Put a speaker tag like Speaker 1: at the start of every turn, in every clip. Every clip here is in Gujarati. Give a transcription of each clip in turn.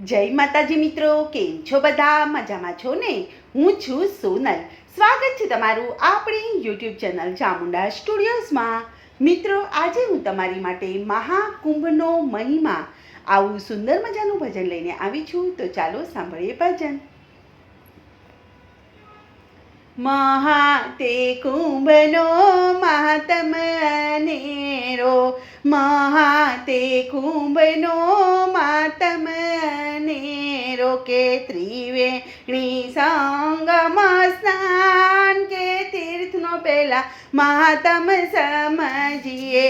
Speaker 1: જય માતાજી મિત્રો, કેમ છો બધા? મજામાં છો ને? હું છું સોનલ. સ્વાગત છે તમારું આપણી યુટ્યુબ ચેનલ ચામુંડા સ્ટુડિયોઝમાં. મિત્રો, આજે હું તમારી માટે મહાકુંભનો મહિમા આવું સુંદર મજાનું ભજન લઈને આવી છું. તો ચાલો સાંભળીએ ભજન. તે કુંભનો મહાતમ અનેરો, તે કુંભનો માતમ અનેરો, કે ત્રિવેણી સંગમ સ્નાન, કે તીર્થનો પેલા મહાતમ સમજીએ.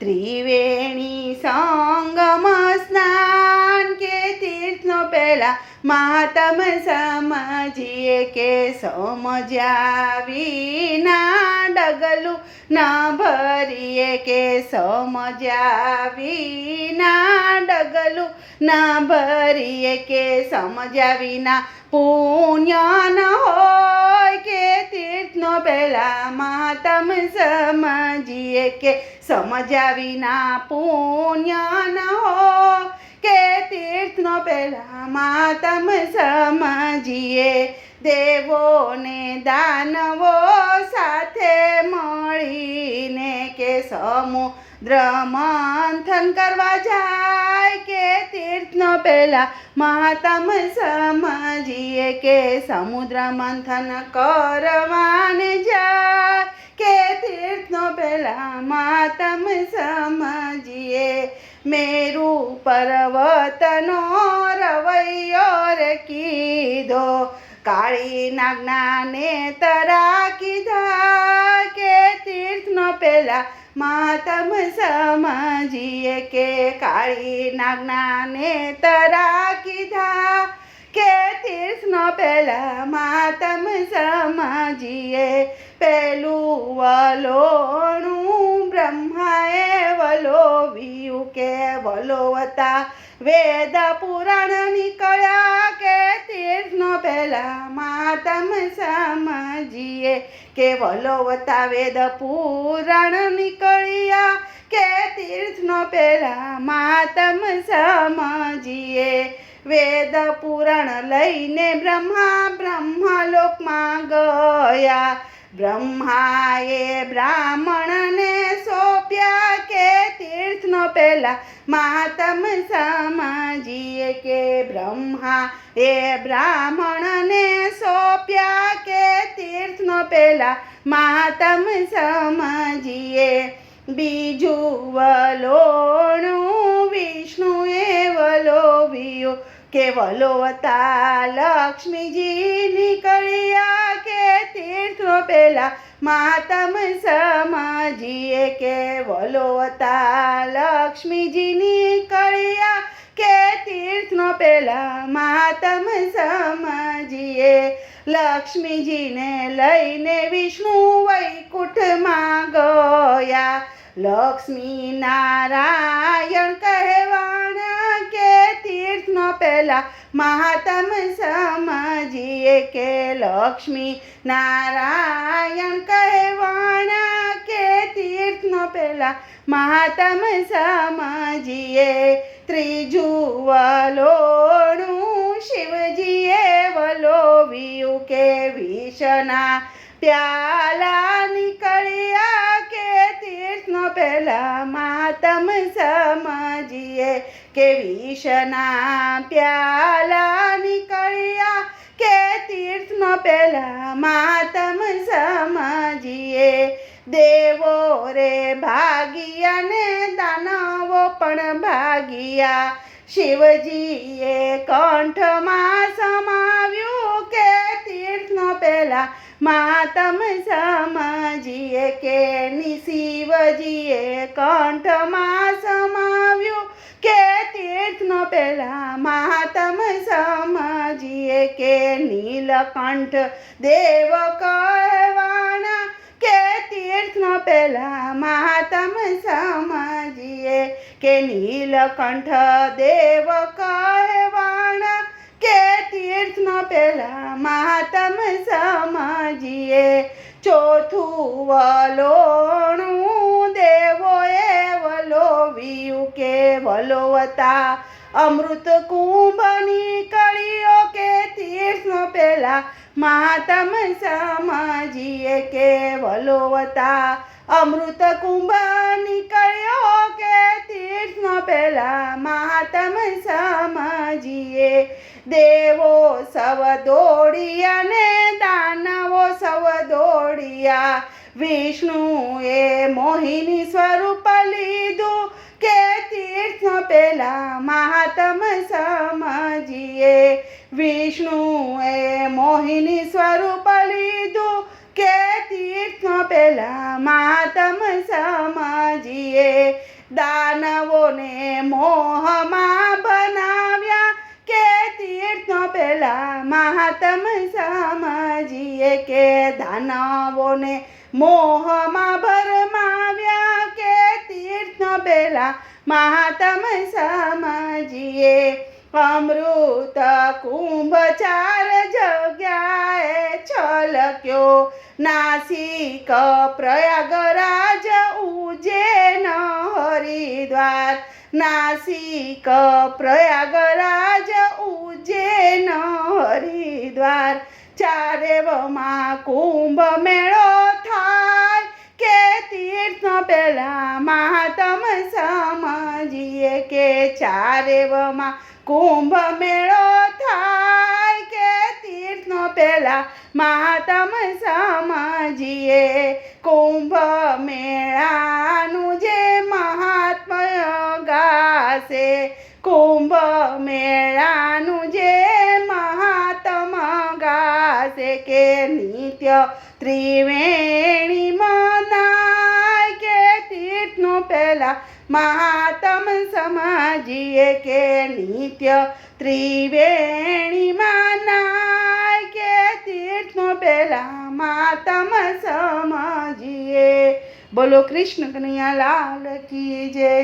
Speaker 1: ત્રિવેણી સંગમ સ્નાન, કે તીર્થનો પેલા મહાતમ સમજીએ. કે સમજ્યા વિના ડગલું ના ભરીએ, કે સમજ્યા વિના ડગલું ના ભરીએ. કે સમજ્યા વિના પુણ્ય ન હોય, કે તીર્થનો પેલા મહાતમ સમજીએ. કે સમજ્યા વિના પુણ્ય ન હોય, કે તીર્થનો પેલા મહાતમ સમજીએ. દેવો ને દાનવો સાથે મળીને, કે સમુદ્ર મંથન કરવા જાય, કે તીર્થનો પેલા મહાતમ સમજીએ. કે સમુદ્ર મંથન કરવાને જાય, કે તીર્થનો પેલા મહાતમ સમજીએ. મેરુ પર્વતનો રવૈયો કીધો, કાળી નાગના નેતરા કીધા, કે તીર્થનો પેલા મહાતમ સમજીએ. કે કાળી નાગના નેતરા કીધા, કે તીર્થનો પેલા મહાતમ સમજીએ. પેલું વલોણું બ્રહ્માએ વલોવ્યું, કે વલોવતા વેદ પુરાણ નીકળ્યા, કે તીર્થનો પેલા મહાતમ સમજીએ. કે વલોવતા વેદ પુરાણ નીકળ્યા, કે તીર્થનો પેલા મહાતમ સમજીએ. વેદ પુરાણ લઈને બ્રહ્માલોકમાં ગયા, બ્રહ્માએ બ્રાહ્મણને સોંપ્યા, કે તીર્થનો પેલા મહાતમ સમજીએ. કે બ્રહ્માએ બ્રાહ્મણને સોંપ્યા, કે તીર્થનો પેલા મહાતમ સમજીએ. બીજું વલોણું વિષ્ણુએ વલોવ્યું, કે વલોવતા લક્ષ્મીજી નીકળ્યા, કે તીર્થનો પેલા મહાતમ સમજીએ. કે વલોવતા લક્ષ્મીજી નીકળ્યા, કે તીર્થનો પેલા મહાતમ સમજીએ. લક્ષ્મીજીને લઈને વિષ્ણુ વૈકુંઠમાં ગયા, લક્ષ્મી નારાયણ કહેવાના, કે તીર્થનો પેલા મહાતમ સમજીએ. કે લક્ષ્મી નારાયણ કહેવાના, કે તીર્થનો પેલા મહાતમ સમજીએ. ત્રીજું વલોણું શિવજીએ વલોવ્યું, કે વિષના પ્યાલા નીકળ્યા, કે તીર્થનો પેલા મહાતમ સમજીએ. કે વિષના પ્યાલા નીકળ્યા, કે તીર્થનો પેલા મહાતમ સમજીએ. દેવો રે ભાગ્યા ને દાનવો પણ ભાગ્યા, શિવજીએ કંઠમાં સમાવ્યું, કે તીર્થનો પેલા મહાતમ સમજીએ. કે શિવજીએ કંઠમાં સમાવ્યું, કે તીર્થનો પેલા મહાતમ સમજીએ. કે નીલકંઠ દેવ કહેવાના, કે તીર્થનો પેલા મહાતમ સમજીએ. કે નીલકંઠ દેવ કહેવાના, કે તીર્થનો પેલા મહાતમ સમજીએ. ચોથું વલોણું દેવોએ વલોવ્યું, કે વલોવતા અમૃત કુંભની કળીઓ કે તીર્થનો પેલા મહાત્મ સમજીએ કે વલોવતા અમૃત કુંભની કળીઓ કે તીર્થનો પેલા મહાત્મ સમજીએ દેવો સવ દોડિયા ને દાનવો સવ દોડિયા વિષ્ણુએ મોહિની સ્વરૂપ લીધું કે તીર્થ પેલા મહાત્મ સમજીએ વિષ્ણુએ મોહિની સ્વરૂપ લીધું કે તીર્થ પેલા મહાત્મ સમજીએ દાનવોને મોહમાં બનાવ્યા કે તીર્થ પેલા મહાત્મ સમજીએ કે દાનવોને મોહમાં ભરમાવ્યા કે તીર્થ પેલા મહાત્મ સમજીએ અમૃત કુંભ ચાર જગ્યાએ છલક્યો નાસિક પ્રયાગરાજ ઉજ્જૈન હરિદ્વાર નાસિક પ્રયાગરાજ ઉજ્જૈન હરિદ્વાર ચારેવમાં કુંભ મેળો થાય કે તીર્થ પેલા મહાત્મ સમજીએ કે ચારેવમાં કુંભ મેળો થાય કે તીર્થ પેલા મહાત્મ સમજીએ કુંભ મેળાનું જે મહાત્મ્ય ગાશે કુંભ મેળાનું જે મહાત્મ્ય ગાશે કે નિત્ય ત્રિવેણી મનાય કે તીર્થનો પેલા મહાત્મ સમજીએ કે નિત્ય ત્રિવેણી મનાય કે તીર્થનો પેલા મહાત્મ સમજીએ. બોલો કૃષ્ણ કનૈયા લાલ કી જય.